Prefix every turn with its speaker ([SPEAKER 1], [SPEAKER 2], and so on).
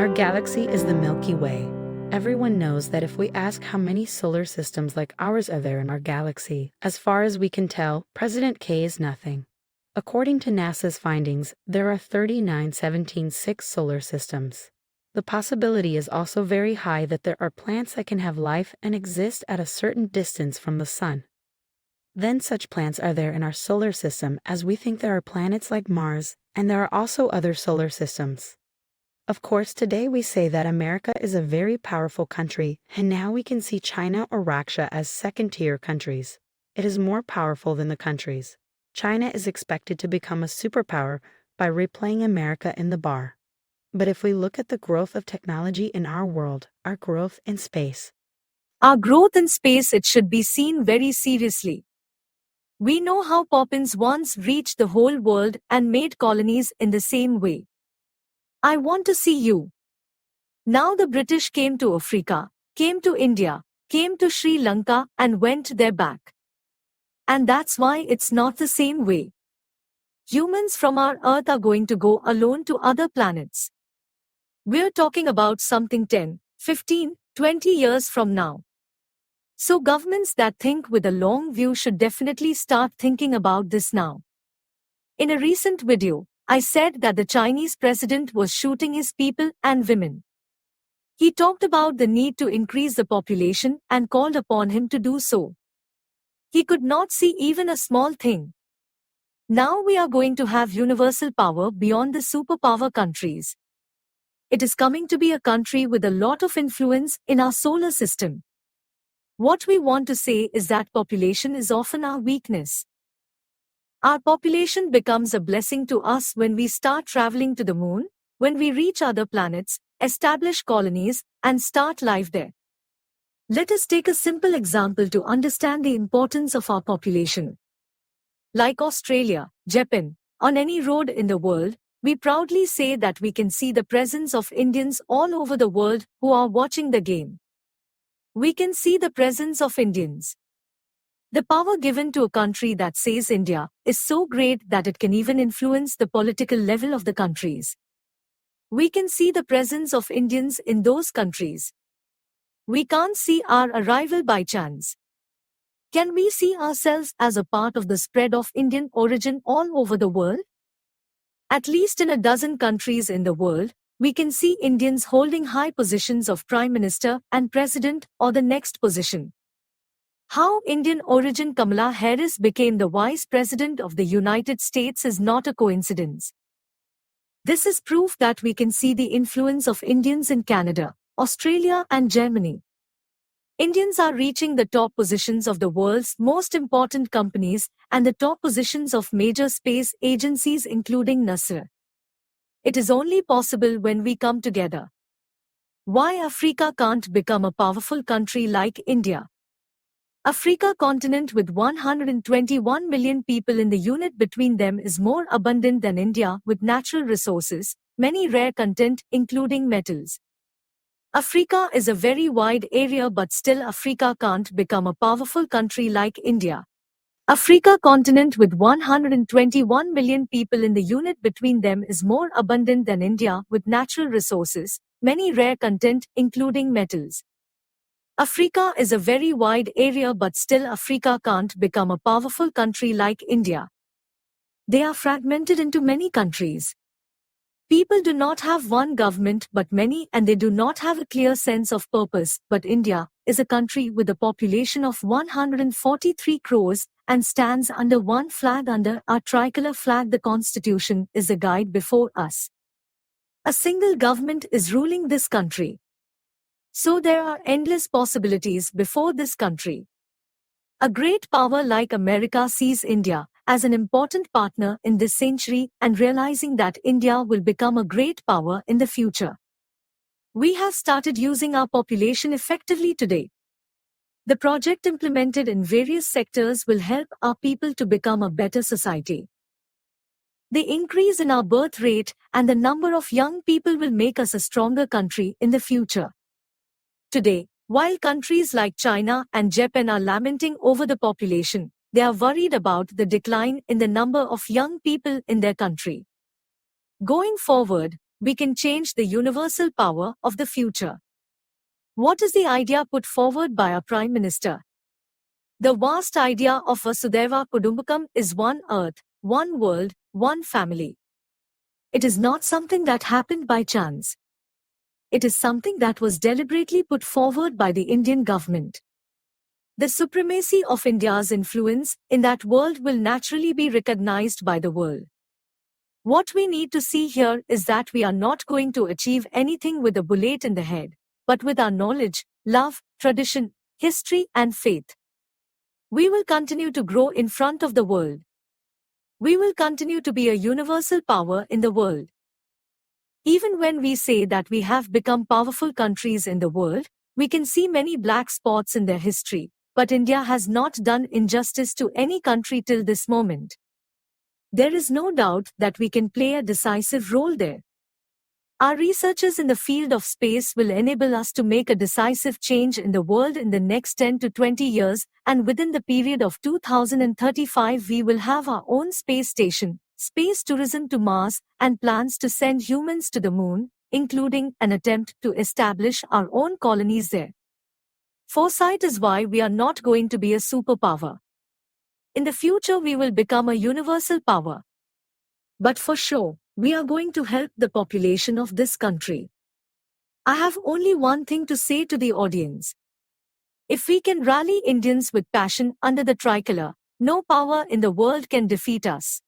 [SPEAKER 1] Our galaxy is the Milky Way. Everyone knows that if we ask how many solar systems like ours are there in our galaxy, as far as we can tell, President K is nothing. According to NASA's findings, there are 39.176 solar systems. The possibility is also very high that there are plants that can have life and exist at a certain distance from the Sun. Then such plants are there in our solar system, as we think there are planets like Mars, and there are also other solar systems. Of course, today we say that America is a very powerful country, and now we can see China or Russia as second-tier countries. It is more powerful than the countries. China is expected to become a superpower by replaying America in the bar. But if we look at the growth of technology in our world, our growth in space.
[SPEAKER 2] Our growth in space, it should be seen very seriously. We know how Poppins once reached the whole world and made colonies in the same way. I want to see you. Now the British came to Africa, came to India, came to Sri Lanka and went there back. And that's why it's not the same way. Humans from our Earth are going to go alone to other planets. We're talking about something 10, 15, 20 years from now. So governments that think with a long view should definitely start thinking about this now. In a recent video, I said that the Chinese president was shooting his people and women. He talked about the need to increase the population and called upon him to do so. He could not see even a small thing. Now we are going to have universal power beyond the superpower countries. It is coming to be a country with a lot of influence in our solar system. What we want to say is that population is often our weakness. Our population becomes a blessing to us when we start traveling to the moon, when we reach other planets, establish colonies, and start life there. Let us take a simple example to understand the importance of our population. Like Australia, Japan, on any road in the world, we proudly say that we can see the presence of Indians all over the world who are watching the game. We can see the presence of Indians. The power given to a country that says India is so great that it can even influence the political level of the countries. We can see the presence of Indians in those countries. We can't see our arrival by chance. Can we see ourselves as a part of the spread of Indian origin all over the world? At least in a dozen countries in the world, we can see Indians holding high positions of Prime Minister and President or the next position. How Indian origin Kamala Harris became the Vice President of the United States is not a coincidence. This is proof that we can see the influence of Indians in Canada, Australia and Germany. Indians are reaching the top positions of the world's most important companies and the top positions of major space agencies including NASA. It is only possible when we come together. Why Africa can't become a powerful country like India? Africa continent with 121 million people in the unit between them is more abundant than India with natural resources, many rare content including metals. Africa is a very wide area but still Africa can't become a powerful country like India. Africa continent with 121 million people in the unit between them is more abundant than India with natural resources, many rare content including metals. Africa is a very wide area but still Africa can't become a powerful country like India. They are fragmented into many countries. People do not have one government but many and they do not have a clear sense of purpose, but India is a country with a population of 143 crores and stands under one flag under our tricolor flag. The Constitution is a guide before us. A single government is ruling this country. So there are endless possibilities before this country. A great power like America sees India as an important partner in this century and realizing that India will become a great power in the future. We have started using our population effectively today. The project implemented in various sectors will help our people to become a better society. The increase in our birth rate and the number of young people will make us a stronger country in the future. Today, while countries like China and Japan are lamenting over the population, they are worried about the decline in the number of young people in their country. Going forward, we can change the universal power of the future. What is the idea put forward by our Prime Minister? The vast idea of Vasudhaiva Kudumbakam is one earth, one world, one family. It is not something that happened by chance. It is something that was deliberately put forward by the Indian government. The supremacy of India's influence in that world will naturally be recognized by the world. What we need to see here is that we are not going to achieve anything with a bullet in the head, but with our knowledge, love, tradition, history, and faith. We will continue to grow in front of the world. We will continue to be a universal power in the world. Even when we say that we have become powerful countries in the world, we can see many black spots in their history, but India has not done injustice to any country till this moment. There is no doubt that we can play a decisive role there. Our researchers in the field of space will enable us to make a decisive change in the world in the next 10 to 20 years, and within the period of 2035 we will have our own space station, space tourism to Mars, and plans to send humans to the moon, including an attempt to establish our own colonies there. Foresight is why we are not going to be a superpower. In the future we will become a universal power. But for sure, we are going to help the population of this country. I have only one thing to say to the audience. If we can rally Indians with passion under the tricolor, no power in the world can defeat us.